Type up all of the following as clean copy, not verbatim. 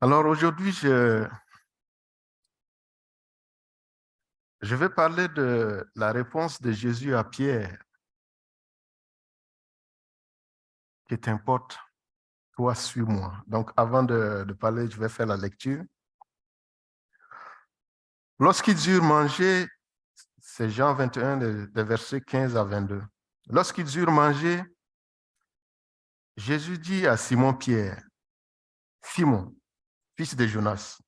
Alors aujourd'hui, je vais parler de la réponse de Jésus à Pierre, qui t'importe, toi, suis-moi. Donc avant de parler, je vais faire la lecture. Lorsqu'ils eurent mangé, c'est Jean 21, les versets 15 à 22. Lorsqu'ils eurent mangé, Jésus dit à Simon-Pierre, Simon, fils de Jonas,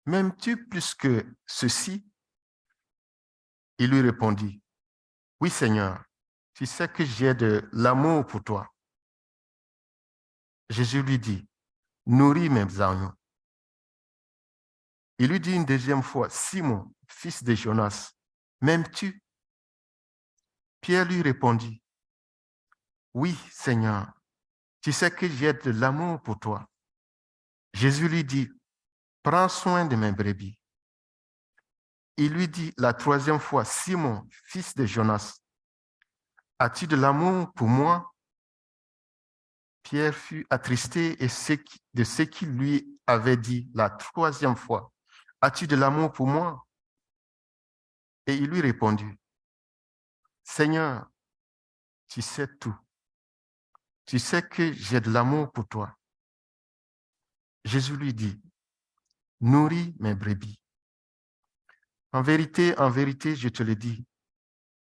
m'aimes-tu plus que ceci? Il lui répondit, oui Seigneur, tu sais que j'ai de l'amour pour toi. Jésus lui dit, nourris mes agneaux. Il lui dit une deuxième fois, Simon, fils de Jonas, m'aimes-tu? Pierre lui répondit, oui Seigneur, tu sais que j'ai de l'amour pour toi. Jésus lui dit, prends soin de mes brebis. Il lui dit la troisième fois, Simon, fils de Jonas, as-tu de l'amour pour moi? Pierre fut attristé de ce qu'il lui avait dit la troisième fois. As-tu de l'amour pour moi? Et il lui répondit, Seigneur, tu sais tout. Tu sais que j'ai de l'amour pour toi. Jésus lui dit, nourris mes brebis. En vérité, je te le dis,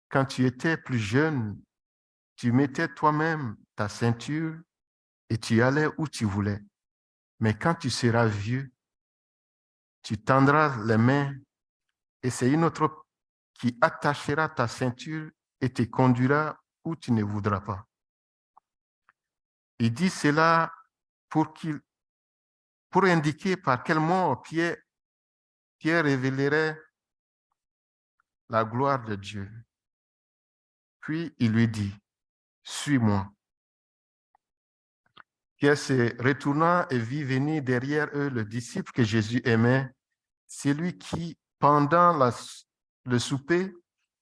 quand tu étais plus jeune, tu mettais toi-même ta ceinture et tu allais où tu voulais. Mais quand tu seras vieux, tu tendras les mains et c'est une autre qui attachera ta ceinture et te conduira où tu ne voudras pas. Il dit cela pour, pour indiquer par quel mot Pierre révélerait la gloire de Dieu. Puis il lui dit, suis-moi. Pierre se retourna et vit venir derrière eux le disciple que Jésus aimait, celui qui, pendant le souper,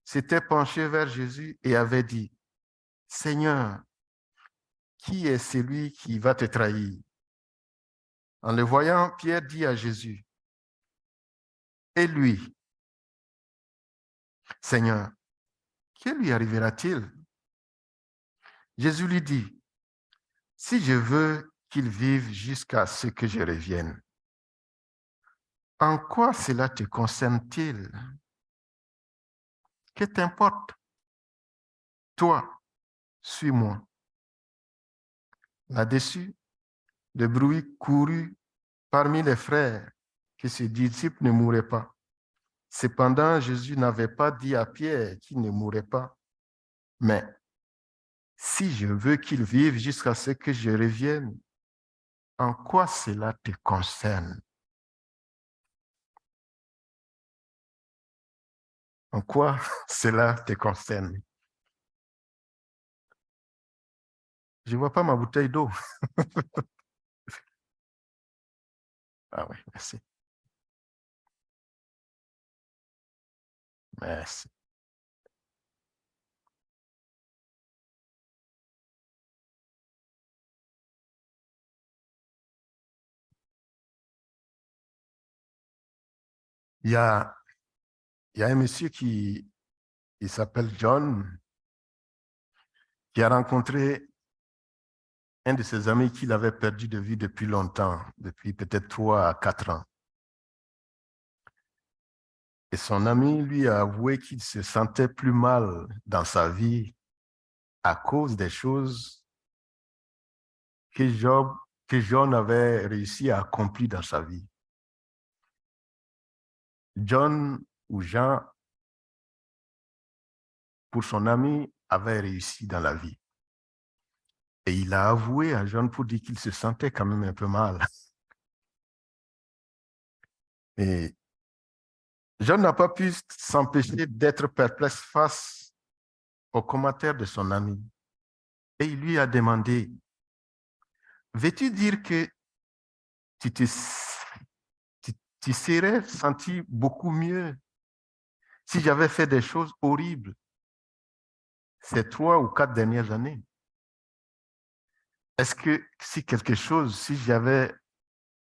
s'était penché vers Jésus et avait dit, Seigneur, qui est celui qui va te trahir? En le voyant, Pierre dit à Jésus, et lui, Seigneur, que lui arrivera-t-il? Jésus lui dit, si je veux qu'il vive jusqu'à ce que je revienne, en quoi cela te concerne-t-il? Que t'importe? Toi, suis-moi. Là-dessus, le bruit courut parmi les frères que ce disciple ne mourrait pas. Cependant, Jésus n'avait pas dit à Pierre qu'il ne mourrait pas, mais si je veux qu'il vive jusqu'à ce que je revienne, en quoi cela te concerne? En quoi cela te concerne? Je ne vois pas ma bouteille d'eau. Ah oui, merci. Merci. Il y a, il y a un monsieur il s'appelle John, qui a rencontré un de ses amis qu'il avait perdu de vue depuis longtemps, depuis peut-être 3 à 4 ans. Et son ami lui a avoué qu'il se sentait plus mal dans sa vie à cause des choses que John avait réussi à accomplir dans sa vie. John ou Jean, pour son ami, avait réussi dans la vie. Et il a avoué à John pour dire qu'il se sentait quand même un peu mal. Et John n'a pas pu s'empêcher d'être perplexe face aux commentaires de son ami. Et il lui a demandé, veux-tu dire que tu te tu serais senti beaucoup mieux si j'avais fait des choses horribles ces 3 ou 4 dernières années? Est-ce que si j'avais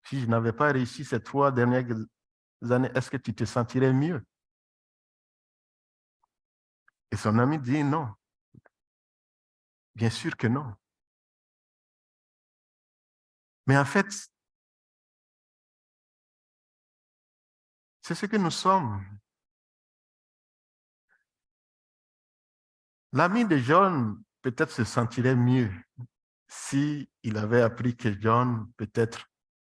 si je n'avais pas réussi ces 3 dernières années, est-ce que tu te sentirais mieux? Et son ami dit non. Bien sûr que non. Mais en fait, c'est ce que nous sommes. L'ami de John peut-être se sentirait mieux si il avait appris que John peut-être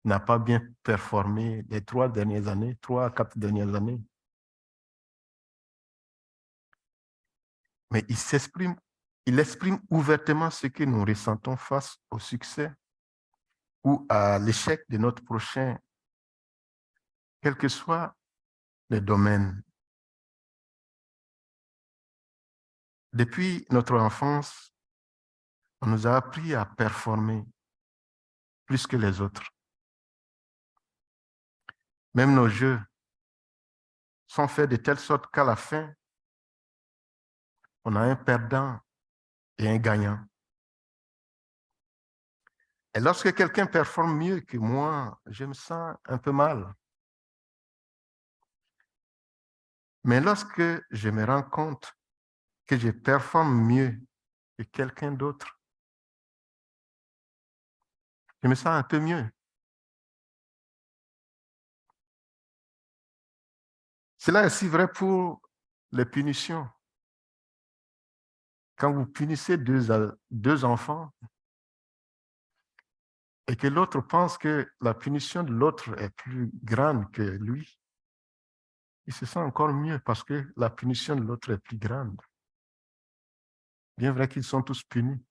n'a pas bien performé les 3 dernières années, 3 à 4 dernières années. Mais il exprime ouvertement ce que nous ressentons face au succès ou à l'échec de notre prochain, quel que soit le domaine. Depuis notre enfance, on nous a appris à performer plus que les autres. Même nos jeux sont faits de telle sorte qu'à la fin, on a un perdant et un gagnant. Et lorsque quelqu'un performe mieux que moi, je me sens un peu mal. Mais lorsque je me rends compte que je performe mieux que quelqu'un d'autre, je me sens un peu mieux. Cela est aussi vrai pour les punitions. Quand vous punissez deux enfants et que l'autre pense que la punition de l'autre est plus grande que lui, il se sent encore mieux parce que la punition de l'autre est plus grande. Bien vrai qu'ils sont tous punis.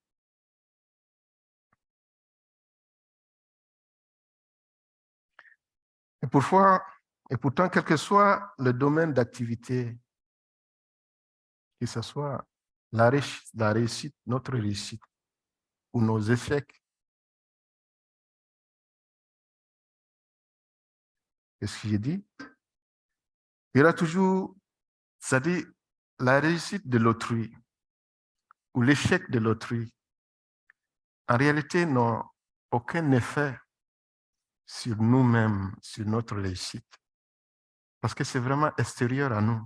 Et pourtant, quel que soit le domaine d'activité, que ce soit la réussite, notre réussite ou nos échecs, qu'est-ce que j'ai dit? Il y aura toujours, c'est-à-dire la réussite de l'autrui ou l'échec de l'autrui, en réalité, n'ont aucun effet sur nous-mêmes, sur notre réussite, parce que c'est vraiment extérieur à nous.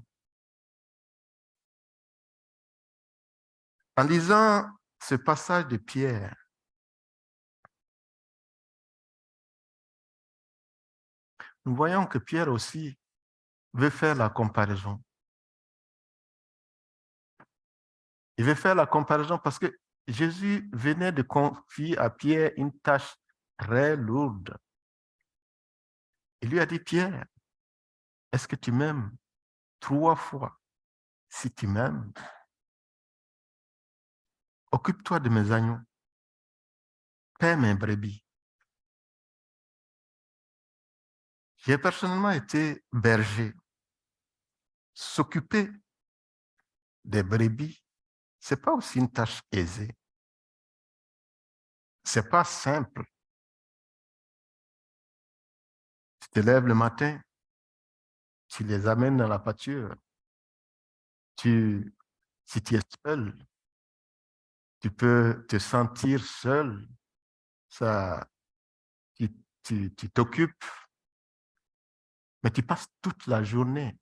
En lisant ce passage de Pierre, nous voyons que Pierre aussi veut faire la comparaison. Il veut faire la comparaison parce que Jésus venait de confier à Pierre une tâche très lourde. Il lui a dit, Pierre, est-ce que tu m'aimes? 3 fois. Si tu m'aimes, occupe-toi de mes agneaux, paie mes brebis. J'ai personnellement été berger. S'occuper des brebis, ce n'est pas aussi une tâche aisée. Ce n'est pas simple. Tu te lèves le matin, tu les amènes dans la pâture. Si tu es seul, tu peux te sentir seul. Ça, tu t'occupes, mais tu passes toute la journée,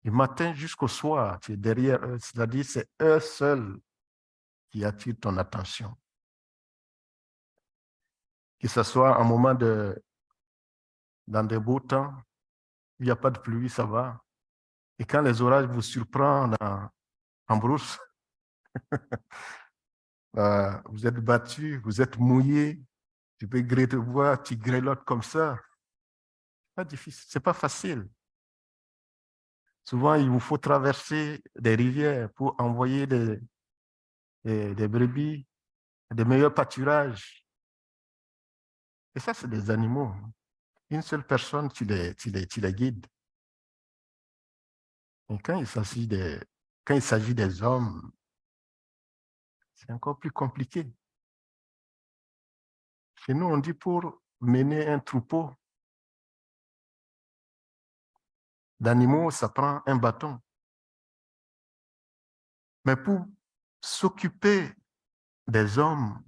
du matin jusqu'au soir, tu es derrière eux. C'est-à-dire c'est eux seuls qui attirent ton attention. Que ce soit un moment dans des beaux temps, il n'y a pas de pluie, ça va. Et quand les orages vous surprennent en brousse, vous êtes battu, vous êtes mouillé, tu peux te voir, tu grelottes comme ça. C'est pas difficile, c'est pas facile. Souvent, il vous faut traverser des rivières pour envoyer des brebis, des meilleurs pâturages. Et ça, c'est des animaux. Une seule personne, tu les guides. Et quand il s'agit des hommes, c'est encore plus compliqué. Chez nous, on dit pour mener un troupeau d'animaux, ça prend un bâton. Mais pour s'occuper des hommes,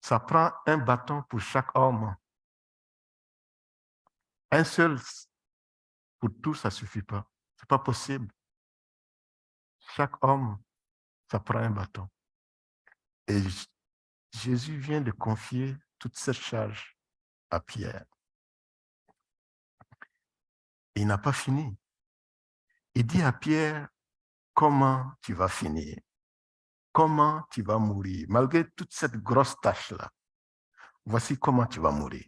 Ça prend un bâton pour chaque homme. Un seul pour tous, ça ne suffit pas. Ce n'est pas possible. Chaque homme, ça prend un bâton. Et Jésus vient de confier toute cette charge à Pierre. Et il n'a pas fini. Il dit à Pierre, comment tu vas finir? Comment tu vas mourir? Malgré toute cette grosse tâche-là, voici comment tu vas mourir.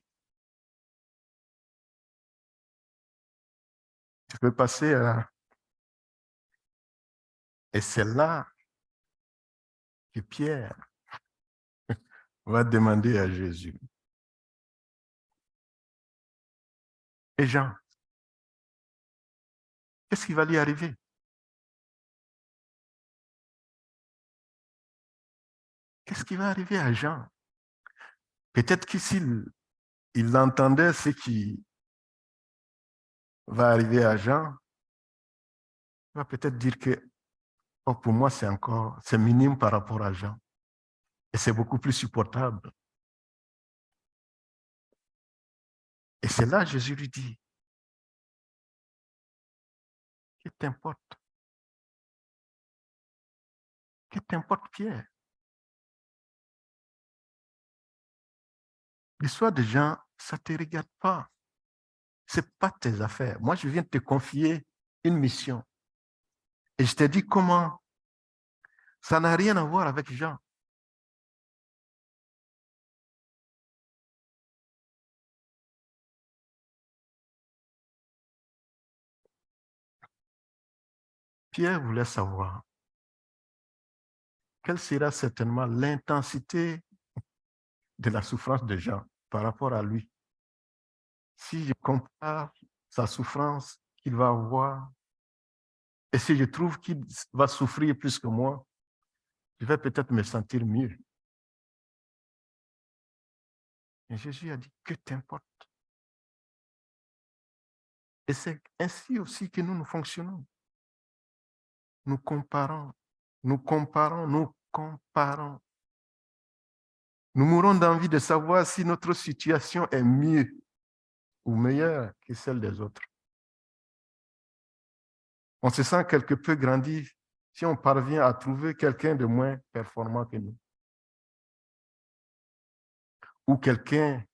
Tu peux passer à... Et c'est là que Pierre va demander à Jésus. Et Jean, qu'est-ce qui va lui arriver? Qu'est-ce qui va arriver à Jean? Peut-être que s'il entendait ce qui va arriver à Jean, il va peut-être dire que oh, pour moi, c'est minime par rapport à Jean. Et c'est beaucoup plus supportable. Et c'est là que Jésus lui dit, que t'importe? Que t'importe, Pierre? L'histoire des gens, ça ne te regarde pas. Ce n'est pas tes affaires. Moi, je viens de te confier une mission. Et je t'ai dit comment. Ça n'a rien à voir avec Jean. Pierre voulait savoir quelle sera certainement l'intensité de la souffrance de Jean par rapport à lui. Si je compare sa souffrance qu'il va avoir, et si je trouve qu'il va souffrir plus que moi, je vais peut-être me sentir mieux. Et Jésus a dit, que t'importe? Et c'est ainsi aussi que nous fonctionnons. Nous comparons, nous comparons, nous comparons. Nous mourons d'envie de savoir si notre situation est mieux ou meilleure que celle des autres. On se sent quelque peu grandi si on parvient à trouver quelqu'un de moins performant que nous. Ou quelqu'un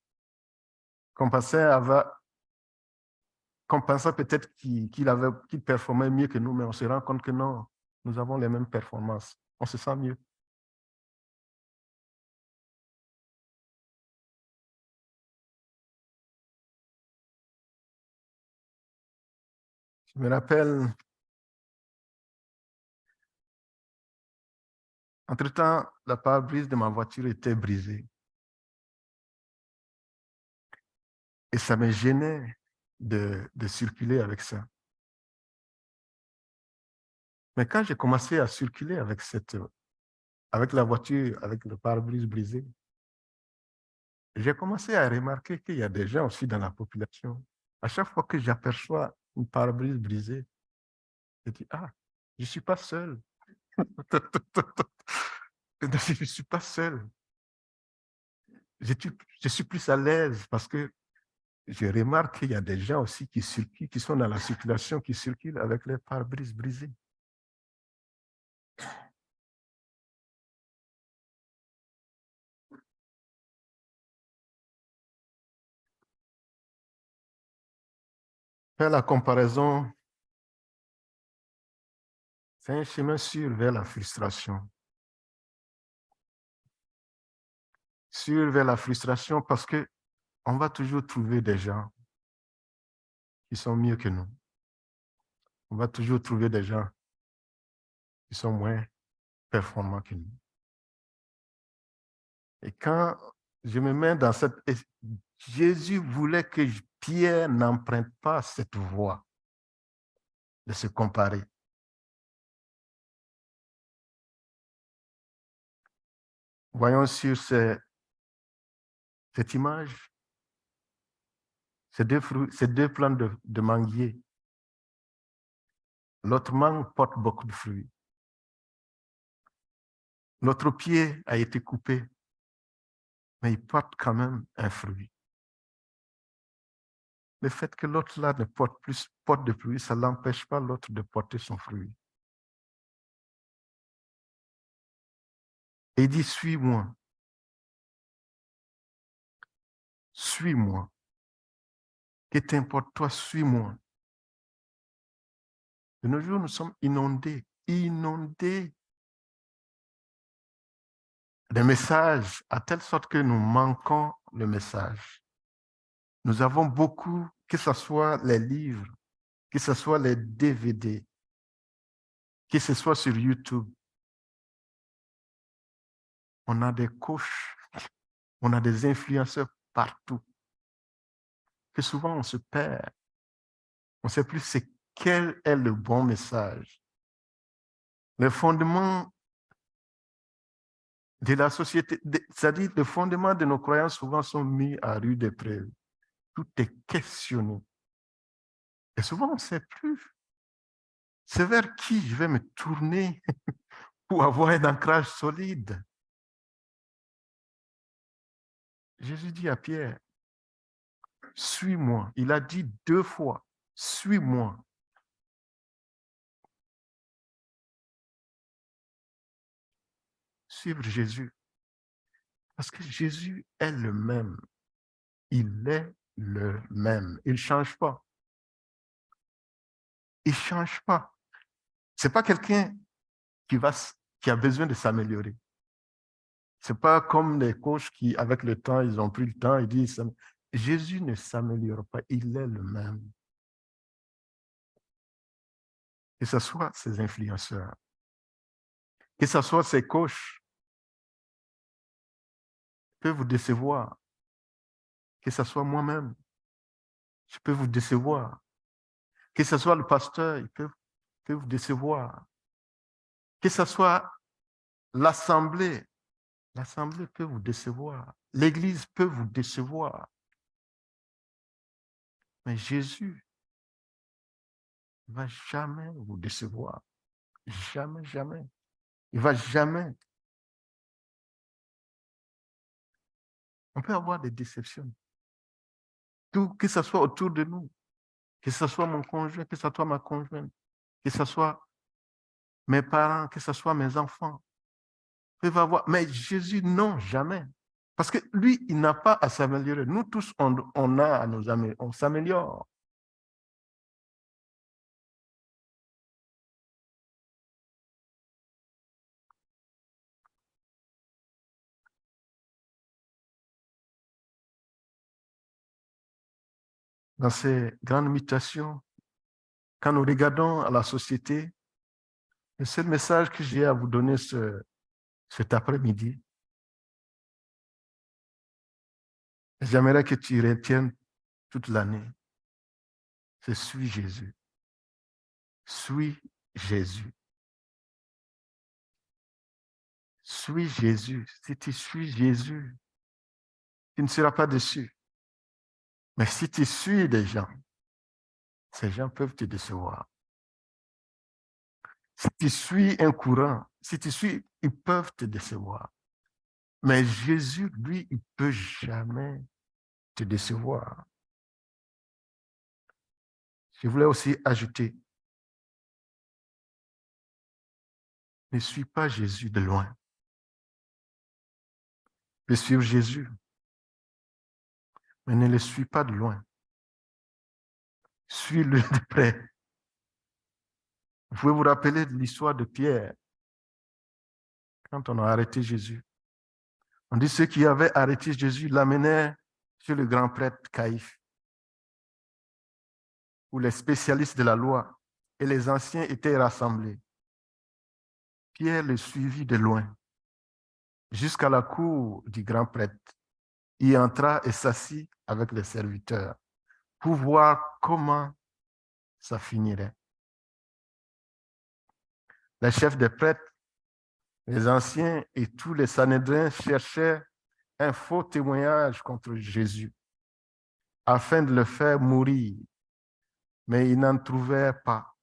qu'on pensait peut-être qu'il performait mieux que nous, mais on se rend compte que non, nous avons les mêmes performances. On se sent mieux. Je me rappelle, entre-temps, la pare-brise de ma voiture était brisée. Et ça me gênait de circuler avec ça. Mais quand j'ai commencé à circuler avec la voiture, avec le pare-brise brisé, j'ai commencé à remarquer qu'il y a des gens aussi dans la population. À chaque fois que j'aperçois une pare-brise brisée, je dis, ah, je ne suis pas seul. Je ne suis pas seul. Je suis plus à l'aise parce que je remarque qu'il y a des gens aussi qui circulent, qui sont dans la circulation, qui circulent avec les pare-brise brisés. Faire la comparaison, c'est un chemin sûr vers la frustration. Sûr vers la frustration parce qu'on va toujours trouver des gens qui sont mieux que nous. On va toujours trouver des gens qui sont moins performants que nous. Et quand je me mets dans cette... Jésus voulait que Pierre n'emprunte pas cette voie de se comparer. Voyons sur cette image, ces deux plants de manguier. L'autre mangue porte beaucoup de fruits. L'autre pied a été coupé. mais il porte quand même un fruit. Le fait que l'autre là ne porte de fruit, ça ne l'empêche pas l'autre de porter son fruit. Et il dit, suis-moi. Suis-moi. Que t'importe, toi, suis-moi. De nos jours, nous sommes inondés de messages, à telle sorte que nous manquons le message. Nous avons beaucoup, que ce soit les livres, que ce soit les DVD, que ce soit sur YouTube. On a des coachs, on a des influenceurs partout. Que souvent on se perd. On ne sait plus quel est le bon message. Le fondement de la société, c'est-à-dire le fondement de nos croyances souvent sont mis à rude épreuve. Tout est questionné. Et souvent on ne sait plus. C'est vers qui je vais me tourner pour avoir un ancrage solide. Jésus dit à Pierre, suis-moi. Il a dit 2 fois, suis-moi. Suivre Jésus. Parce que Jésus est le même. Il est le même. Il ne change pas. Il ne change pas. Ce n'est pas quelqu'un qui a besoin de s'améliorer. Ce n'est pas comme les coachs qui, avec le temps, ils ont pris le temps, ils disent, Jésus ne s'améliore pas, il est le même. Que ce soit ses influenceurs, que ce soit ses coachs, peuvent vous décevoir. Que ce soit moi-même, je peux vous décevoir. Que ce soit le pasteur, il peut vous décevoir. Que ce soit l'assemblée peut vous décevoir. L'église peut vous décevoir. Mais Jésus ne va jamais vous décevoir. Jamais, jamais. Il ne va jamais. On peut avoir des déceptions. Tout, que ce soit autour de nous, que ce soit mon conjoint, que ce soit ma conjointe, que ce soit mes parents, que ce soit mes enfants. Peuvent avoir. Mais Jésus, non, jamais. Parce que lui, il n'a pas à s'améliorer. Nous tous, on a à nous améliorer. On s'améliore. Dans ces grandes mutations, quand nous regardons à la société, le seul message que j'ai à vous donner cet après-midi, j'aimerais que tu retiennes toute l'année, c'est suis Jésus. Suis Jésus. Suis Jésus. Si tu suis Jésus, tu ne seras pas déçu. Mais si tu suis des gens, ces gens peuvent te décevoir. Si tu suis un courant, si tu suis, ils peuvent te décevoir. Mais Jésus, lui, il ne peut jamais te décevoir. Je voulais aussi ajouter, ne suis pas Jésus de loin. Je suis Jésus, mais ne le suis pas de loin. Suis-le de près. Vous pouvez vous rappeler de l'histoire de Pierre, quand on a arrêté Jésus. On dit ceux qui avaient arrêté Jésus l'amenèrent chez le grand prêtre Caïphe, où les spécialistes de la loi et les anciens étaient rassemblés. Pierre le suivit de loin, jusqu'à la cour du grand prêtre. Il entra et s'assit avec les serviteurs pour voir comment ça finirait. Les chefs des prêtres, les anciens et tous les Sanhédrins cherchaient un faux témoignage contre Jésus afin de le faire mourir, mais ils n'en trouvèrent pas.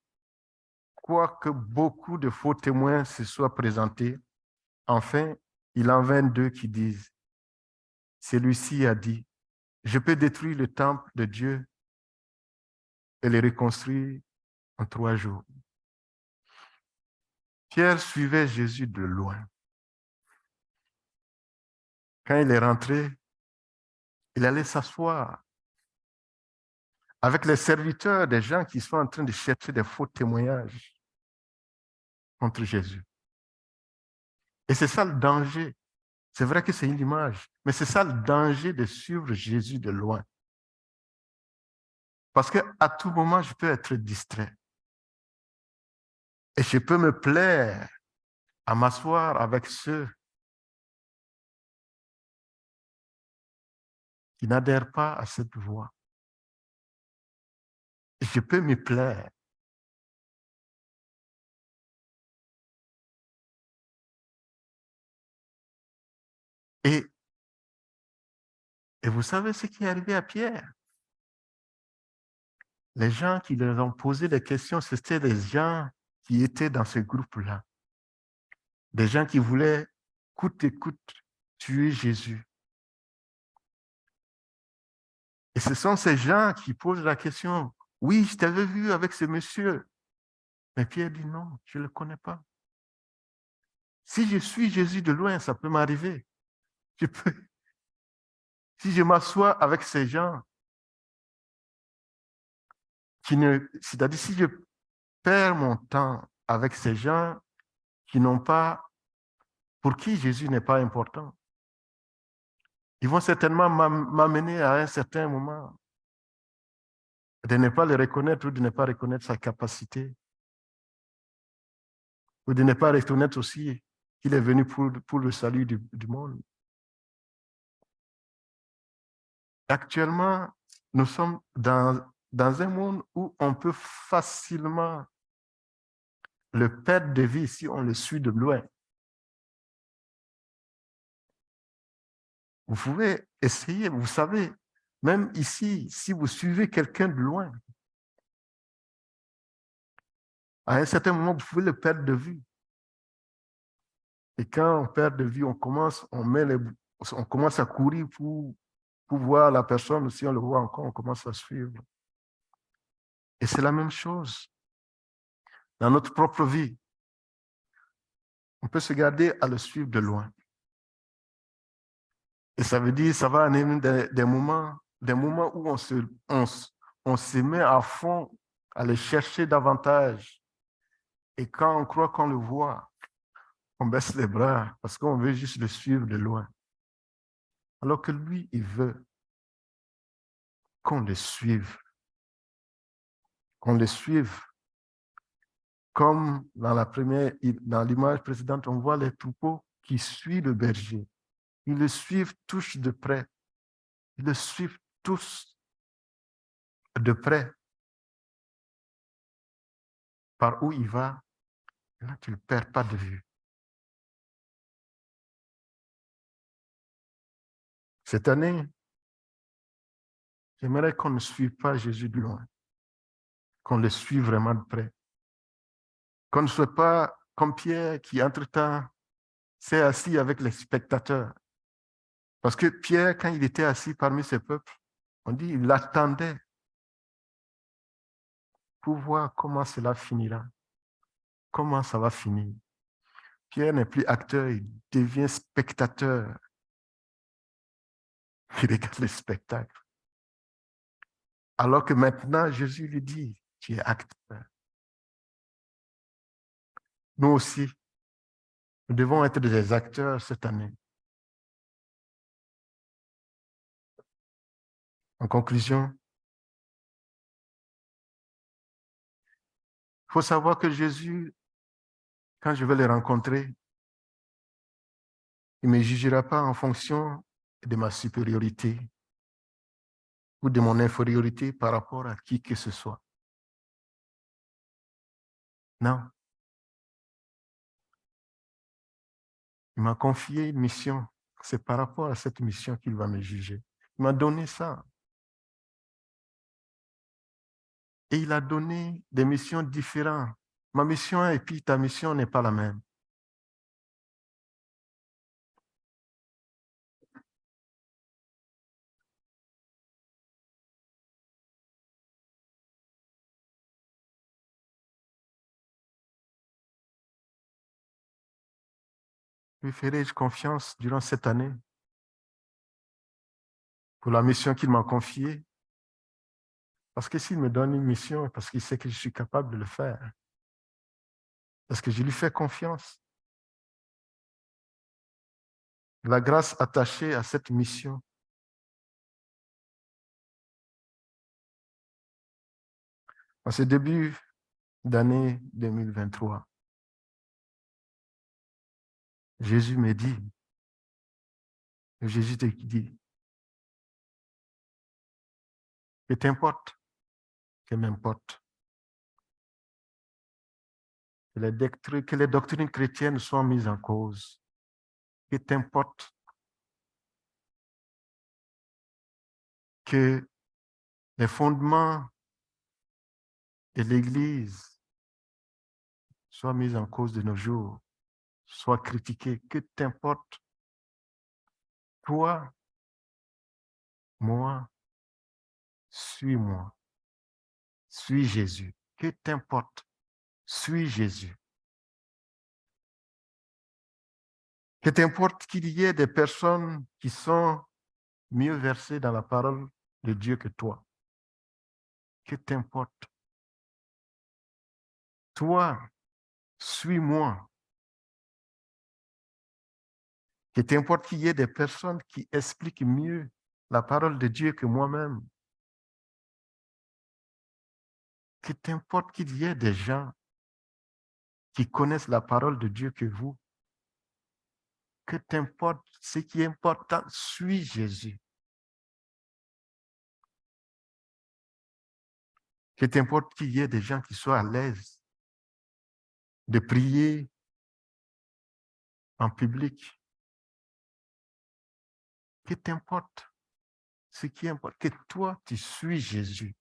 Quoique beaucoup de faux témoins se soient présentés, enfin, il en vint 2 qui disent Celui-ci a dit, je peux détruire le temple de Dieu et le reconstruire en 3 jours. Pierre suivait Jésus de loin. Quand il est rentré, il allait s'asseoir avec les serviteurs des gens qui sont en train de chercher des faux témoignages contre Jésus. Et c'est ça le danger. C'est vrai que c'est une image, mais c'est ça le danger de suivre Jésus de loin. Parce qu'à tout moment, je peux être distrait. Et je peux me plaire à m'asseoir avec ceux qui n'adhèrent pas à cette voie. Et je peux me plaire. Et vous savez ce qui est arrivé à Pierre? Les gens qui leur ont posé des questions, c'était les gens qui étaient dans ce groupe-là. Des gens qui voulaient, coûte et coûte, tuer Jésus. Et ce sont ces gens qui posent la question, oui, je t'avais vu avec ce monsieur. Mais Pierre dit non, je ne le connais pas. Si je suis Jésus de loin, ça peut m'arriver. Si je m'assois avec ces gens, c'est-à-dire si je perds mon temps avec ces gens qui n'ont pas, pour qui Jésus n'est pas important, ils vont certainement m'amener à un certain moment de ne pas le reconnaître ou de ne pas reconnaître sa capacité, ou de ne pas reconnaître aussi qu'il est venu pour le salut du monde. Actuellement, nous sommes dans un monde où on peut facilement le perdre de vue si on le suit de loin. Vous pouvez essayer, vous savez, même ici, si vous suivez quelqu'un de loin, à un certain moment, vous pouvez le perdre de vue. Et quand on perd de vue, on commence à courir pour voir la personne. Si on le voit encore, on commence à suivre. Et c'est la même chose dans notre propre vie. On peut se garder à le suivre de loin. Et ça veut dire, ça va amener des moments où on se met à fond à le chercher davantage. Et quand on croit qu'on le voit, on baisse les bras parce qu'on veut juste le suivre de loin. Alors que lui, il veut qu'on le suive. Qu'on le suive. Comme dans l'image précédente, on voit les troupeaux qui suivent le berger. Ils le suivent tous de près. Ils le suivent tous de près. Par où il va, là, tu ne le perds pas de vue. Cette année, j'aimerais qu'on ne suive pas Jésus de loin, qu'on le suive vraiment de près. Qu'on ne soit pas comme Pierre qui, entre-temps, s'est assis avec les spectateurs. Parce que Pierre, quand il était assis parmi ce peuple, on dit il attendait pour voir comment cela finira, comment ça va finir. Pierre n'est plus acteur, il devient spectateur. Il regarde le spectacle. Alors que maintenant, Jésus lui dit, tu es acteur. Nous aussi, nous devons être des acteurs cette année. En conclusion, il faut savoir que Jésus, quand je vais le rencontrer, il ne me jugera pas en fonction de ma supériorité ou de mon infériorité par rapport à qui que ce soit. Non. Il m'a confié une mission. C'est par rapport à cette mission qu'il va me juger. Il m'a donné ça. Et il a donné des missions différentes. Ma mission et puis ta mission n'est pas la même. Lui ferai-je confiance durant cette année pour la mission qu'il m'a confiée? Parce que s'il me donne une mission, parce qu'il sait que je suis capable de le faire. Parce que je lui fais confiance. La grâce attachée à cette mission. En ce début d'année 2023, Jésus me dit, Jésus te dit, que t'importe, que m'importe, que les doctrines chrétiennes soient mises en cause, que t'importe, que les fondements de l'Église soient mis en cause de nos jours, soient critiqués, que t'importe, toi, moi, suis-moi, suis Jésus, que t'importe, suis Jésus. Que t'importe qu'il y ait des personnes qui sont mieux versées dans la parole de Dieu que toi. Que t'importe. Toi, suis-moi. Que t'importe qu'il y ait des personnes qui expliquent mieux la parole de Dieu que moi-même. Que t'importe qu'il y ait des gens qui connaissent la parole de Dieu que vous. Que t'importe ce qui est important, suis Jésus. Que t'importe qu'il y ait des gens qui soient à l'aise de prier en public. Que t'importe ce qui importe, que toi, tu suis Jésus.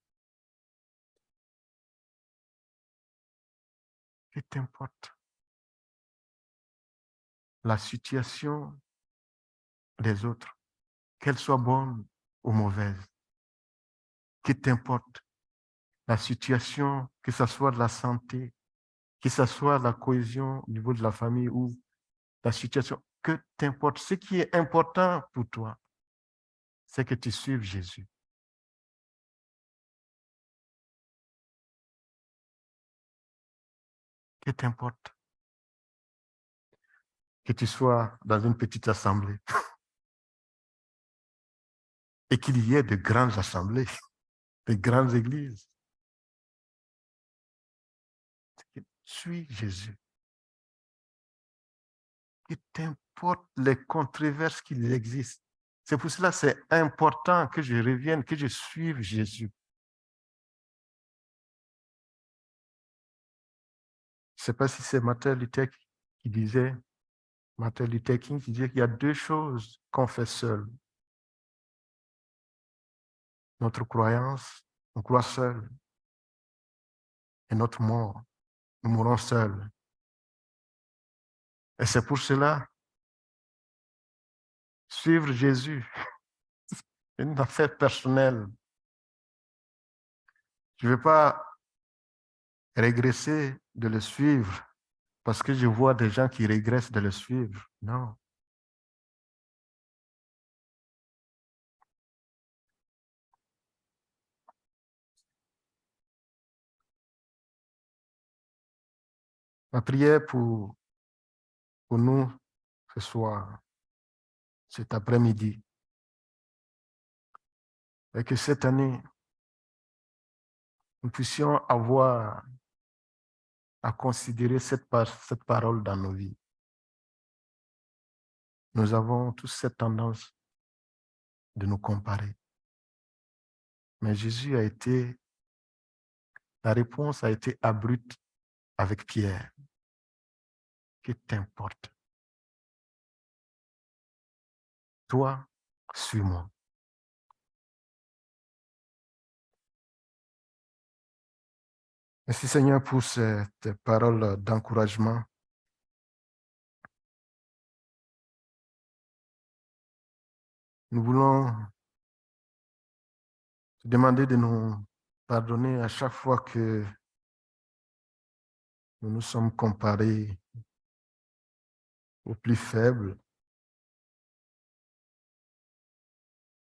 Que t'importe la situation des autres, qu'elle soit bonne ou mauvaise. Que t'importe la situation, que ce soit de la santé, que ce soit la cohésion au niveau de la famille ou la situation, que t'importe. Ce qui est important pour toi, c'est que tu suives Jésus. Que t'importe que tu sois dans une petite assemblée et qu'il y ait de grandes assemblées, de grandes églises. Suis Jésus. Que t'importe les controverses qu'il existe. C'est pour cela que c'est important que je revienne, que je suive Jésus. Je ne sais pas si c'est Martin Luther qui disait, Martin Luther King qui disait qu'il y a deux choses qu'on fait seul. Notre croyance, on croit seul. Et notre mort, nous mourrons seuls. Et c'est pour cela, suivre Jésus, c'est une affaire personnelle. Je ne vais pas régresser de le suivre parce que je vois des gens qui régressent de le suivre. Non. Ma prière pour nous ce soir, cet après-midi, est que cette année, nous puissions avoir à considérer cette parole dans nos vies. Nous avons tous cette tendance de nous comparer. Mais Jésus a été, la réponse a été abrupte avec Pierre. Que t'importe? Toi, suis-moi. Merci Seigneur pour cette parole d'encouragement. Nous voulons te demander de nous pardonner à chaque fois que nous nous sommes comparés aux plus faibles.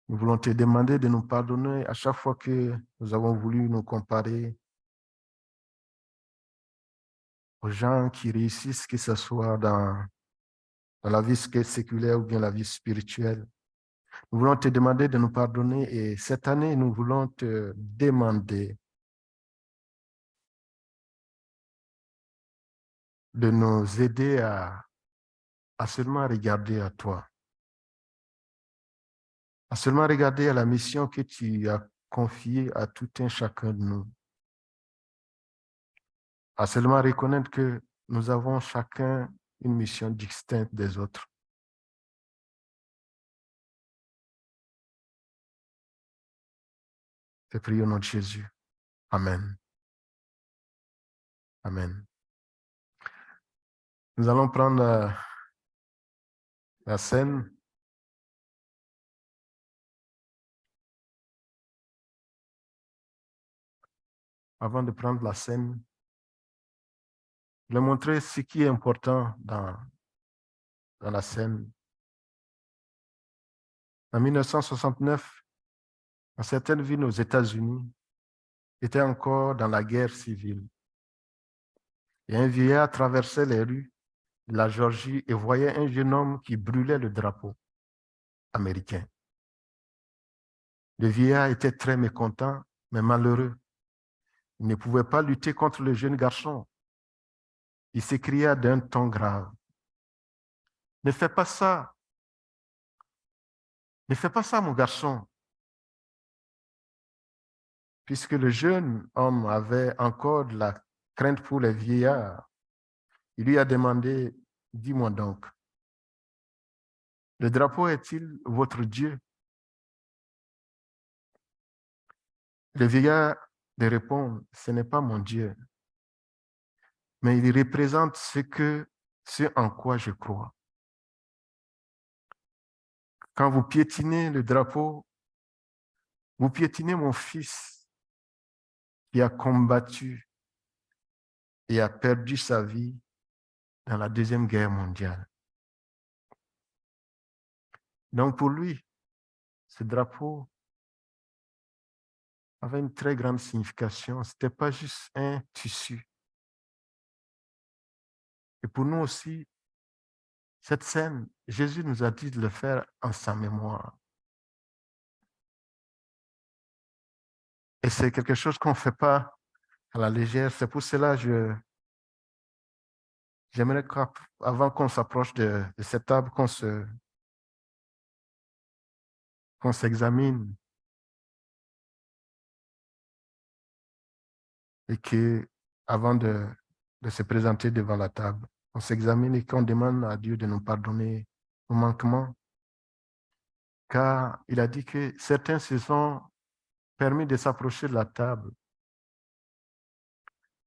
Nous voulons te demander de nous pardonner à chaque fois que nous avons voulu nous comparer aux gens qui réussissent, que ce soit dans la vie séculaire ou bien la vie spirituelle. Nous voulons te demander de nous pardonner et cette année, nous voulons te demander de nous aider à seulement regarder à toi, à seulement regarder à la mission que tu as confiée à tout un chacun de nous, à seulement reconnaître que nous avons chacun une mission distincte des autres. Je prie au nom de Jésus. Amen. Amen. Nous allons prendre la scène. Avant de prendre la scène, je vais montrer ce qui est important dans la scène. En 1969, dans certaines villes aux États-Unis, était encore dans la guerre civile. Et un vieillard traversait les rues de la Géorgie et voyait un jeune homme qui brûlait le drapeau américain. Le vieillard était très mécontent, mais malheureux. Il ne pouvait pas lutter contre le jeune garçon. Il s'écria d'un ton grave. « Ne fais pas ça! Ne fais pas ça, mon garçon! » Puisque le jeune homme avait encore de la crainte pour les vieillards, il lui a demandé, « Dis-moi donc, le drapeau est-il votre Dieu? » Le vieillard lui répond, « Ce n'est pas mon Dieu, mais il représente ce en quoi je crois. Quand vous piétinez le drapeau, vous piétinez mon fils qui a combattu et a perdu sa vie dans la Deuxième Guerre mondiale. » Donc pour lui, ce drapeau avait une très grande signification. Ce n'était pas juste un tissu. Et pour nous aussi, cette scène, Jésus nous a dit de le faire en sa mémoire. Et c'est quelque chose qu'on ne fait pas à la légère. C'est pour cela que j'aimerais qu'avant qu'on s'approche de cette table, qu'on s'examine et qu'avant de se présenter devant la table, on s'examine et qu'on demande à Dieu de nous pardonner nos manquements. Car il a dit que certains se sont permis de s'approcher de la table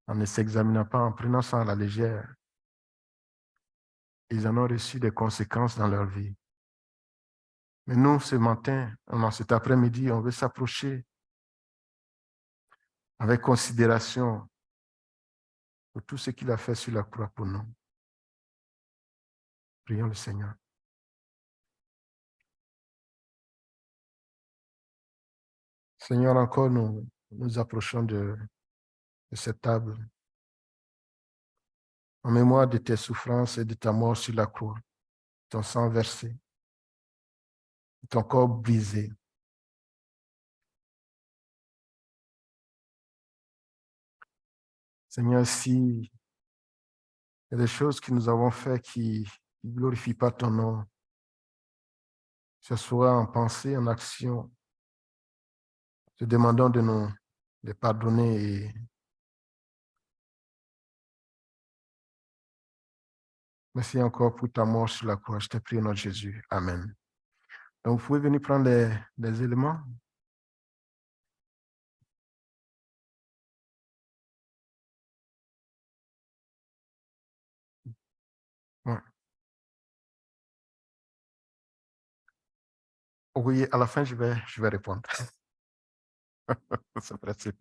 en ne s'examinant pas, en prenant ça à la légère. Ils en ont reçu des conséquences dans leur vie. Mais nous, ce matin, cet après-midi, on veut s'approcher avec considération pour tout ce qu'il a fait sur la croix pour nous. Prions le Seigneur. Seigneur, encore nous approchons de cette table en mémoire de tes souffrances et de ta mort sur la croix, ton sang versé, ton corps brisé. Seigneur, si il y a des choses que nous avons faites qui ne glorifient pas ton nom, que ce soit en pensée, en action, te demandons de nous de pardonner et merci encore pour ta mort sur la croix. Je te prie au nom de Jésus. Amen. Donc, vous pouvez venir prendre les éléments. Ouais. Oui, à la fin, je vais répondre. C'est pratique.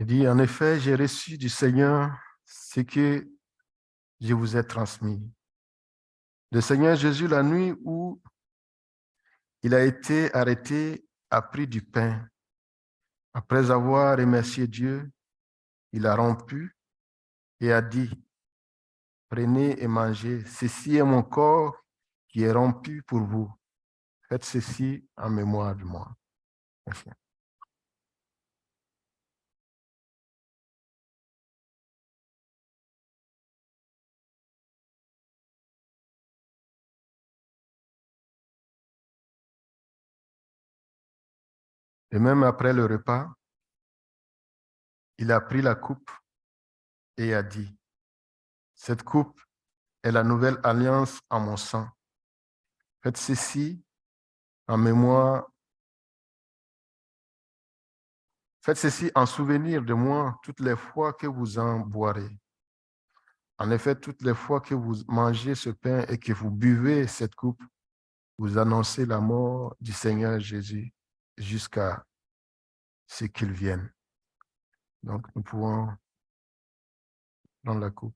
Il dit, en effet, j'ai reçu du Seigneur ce que je vous ai transmis. Le Seigneur Jésus, la nuit où il a été arrêté, a pris du pain. Après avoir remercié Dieu, il a rompu et a dit, prenez et mangez, ceci est mon corps qui est rompu pour vous. Faites ceci en mémoire de moi. Merci. Et même après le repas, il a pris la coupe et a dit, cette coupe est la nouvelle alliance en mon sang. Faites ceci en mémoire. Faites ceci en souvenir de moi toutes les fois que vous en boirez. En effet, toutes les fois que vous mangez ce pain et que vous buvez cette coupe, vous annoncez la mort du Seigneur Jésus jusqu'à ce qu'il vienne. Donc, nous pouvons prendre la coupe.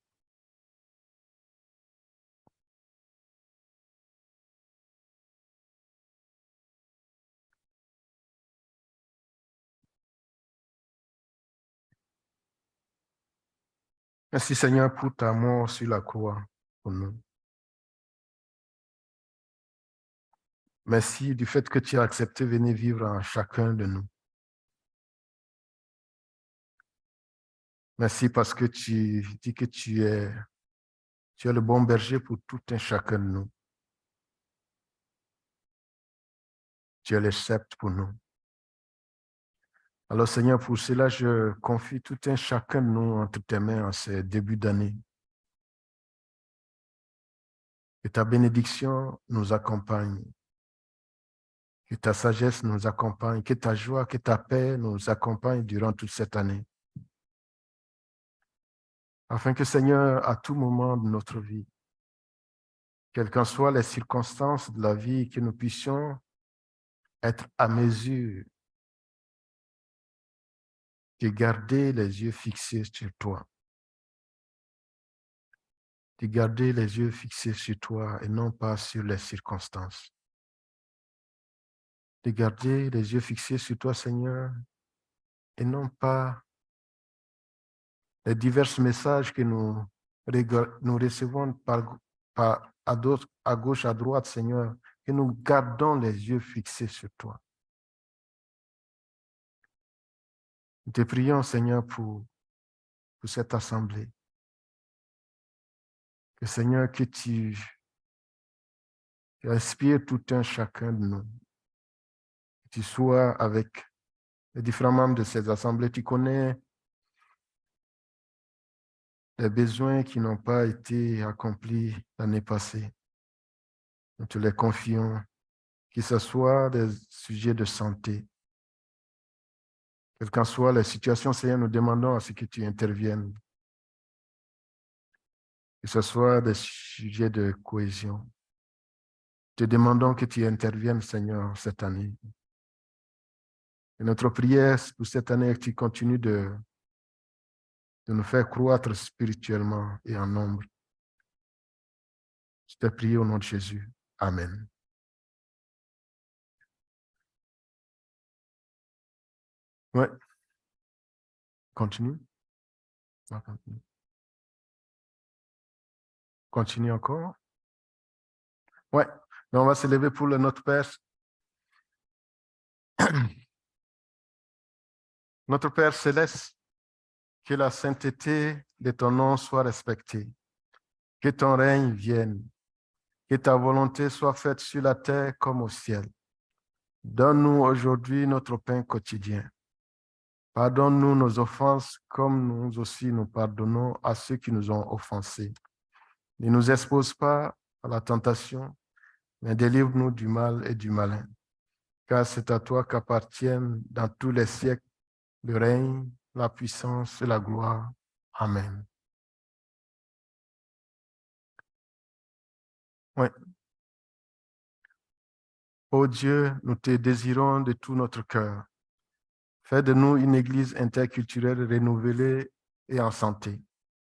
Merci Seigneur pour ta mort sur la croix pour nous. Merci du fait que tu as accepté de venir vivre en chacun de nous. Merci parce que tu dis que tu es le bon berger pour tout un chacun de nous. Tu es le sceptre pour nous. Alors Seigneur, pour cela, je confie tout un chacun de nous entre tes mains en ces débuts d'année. Que ta bénédiction nous accompagne. Que ta sagesse nous accompagne. Que ta joie, que ta paix nous accompagne durant toute cette année. Afin que Seigneur, à tout moment de notre vie, quelles qu'en soient les circonstances de la vie, que nous puissions être à mesure de garder les yeux fixés sur toi. De garder les yeux fixés sur toi et non pas sur les circonstances. De garder les yeux fixés sur toi, Seigneur, et non pas les divers messages que nous recevons à gauche, à droite, Seigneur, que nous gardons les yeux fixés sur toi. Nous te prions, Seigneur, pour cette assemblée. Que, Seigneur, que tu inspires tout un chacun de nous. Que tu sois avec les différents membres de ces assemblées. Tu connais les besoins qui n'ont pas été accomplis l'année passée. Nous te les confions, que ce soit des sujets de santé. Quelles qu'en soient les situations, Seigneur, nous demandons à ce que tu interviennes. Que ce soit des sujets de cohésion. Te demandons que tu interviennes, Seigneur, cette année. Et notre prière pour cette année, que tu continues de nous faire croître spirituellement et en nombre. Je te prie au nom de Jésus. Amen. Oui. Continue. Continue encore. Oui. On va se lever pour le Notre Père. Notre Père céleste, que la sainteté de ton nom soit respectée. Que ton règne vienne. Que ta volonté soit faite sur la terre comme au ciel. Donne-nous aujourd'hui notre pain quotidien. Pardonne-nous nos offenses comme nous aussi nous pardonnons à ceux qui nous ont offensés. Ne nous expose pas à la tentation, mais délivre-nous du mal et du malin. Car c'est à toi qu'appartiennent dans tous les siècles le règne, la puissance et la gloire. Amen. Oui. Ô Dieu, nous te désirons de tout notre cœur. Fais de nous une église interculturelle renouvelée et en santé.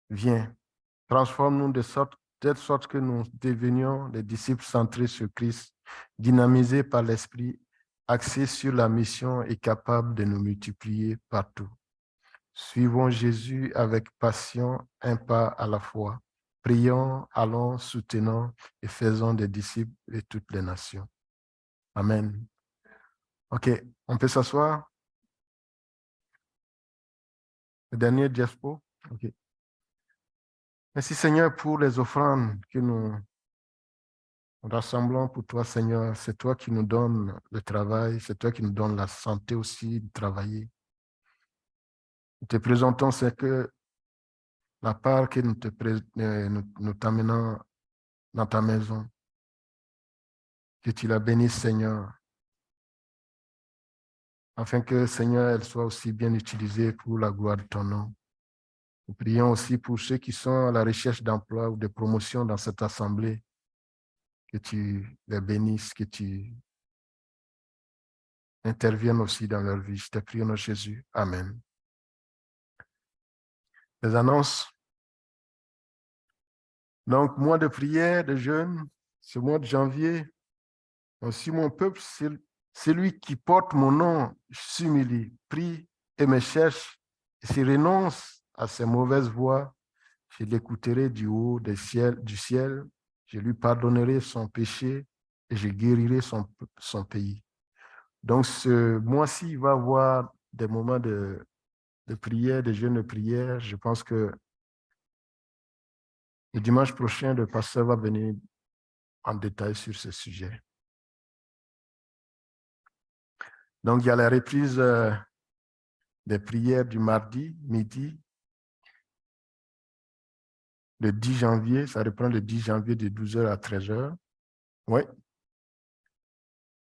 Viens, transforme-nous de telle sorte que nous devenions des disciples centrés sur Christ, dynamisés par l'Esprit, axés sur la mission et capables de nous multiplier partout. Suivons Jésus avec passion, un pas à la fois. Prions, allons, soutenons et faisons des disciples de toutes les nations. Amen. OK, on peut s'asseoir? Le dernier diapo. OK. Merci Seigneur pour les offrandes que nous rassemblons pour toi, Seigneur. C'est toi qui nous donnes le travail, c'est toi qui nous donnes la santé aussi de travailler. Nous te présentons, c'est que la part que nous t'amenons dans ta maison, que tu la bénisses, Seigneur, afin que, Seigneur, elle soit aussi bien utilisée pour la gloire de ton nom. Nous prions aussi pour ceux qui sont à la recherche d'emploi ou de promotion dans cette assemblée, que tu les bénisses, que tu interviennes aussi dans leur vie. Je te prie au nom de Jésus. Amen. Les annonces. Donc, mois de prière, de jeûne, ce mois de janvier, aussi mon peuple, celui qui porte mon nom, s'humilie, prie et me cherche, et s'il renonce à ses mauvaises voies, je l'écouterai du haut du ciel, je lui pardonnerai son péché et je guérirai son pays. Donc, ce mois-ci, il va y avoir des moments de prière, de jeûne de prière. Je pense que le dimanche prochain, le pasteur va venir en détail sur ce sujet. Donc, il y a la reprise des prières du mardi, midi, le 10 janvier. Ça reprend le 10 janvier de 12h à 13h. Oui.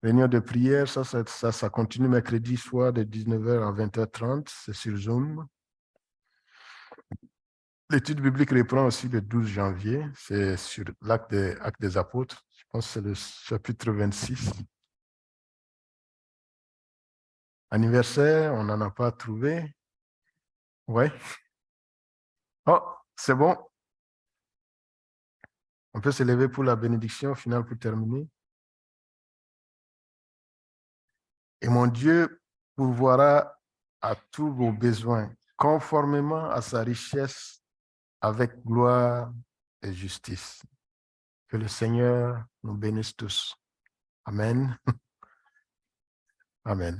Réunion de prière, ça continue mercredi soir de 19h à 20h30. C'est sur Zoom. L'étude biblique reprend aussi le 12 janvier. C'est sur l'acte des apôtres. Je pense que c'est le chapitre 26. Anniversaire, on n'en a pas trouvé. Oui. Oh, c'est bon. On peut se lever pour la bénédiction finale pour terminer. Et mon Dieu pourvoira à tous vos besoins, conformément à sa richesse, avec gloire et justice. Que le Seigneur nous bénisse tous. Amen. Amen.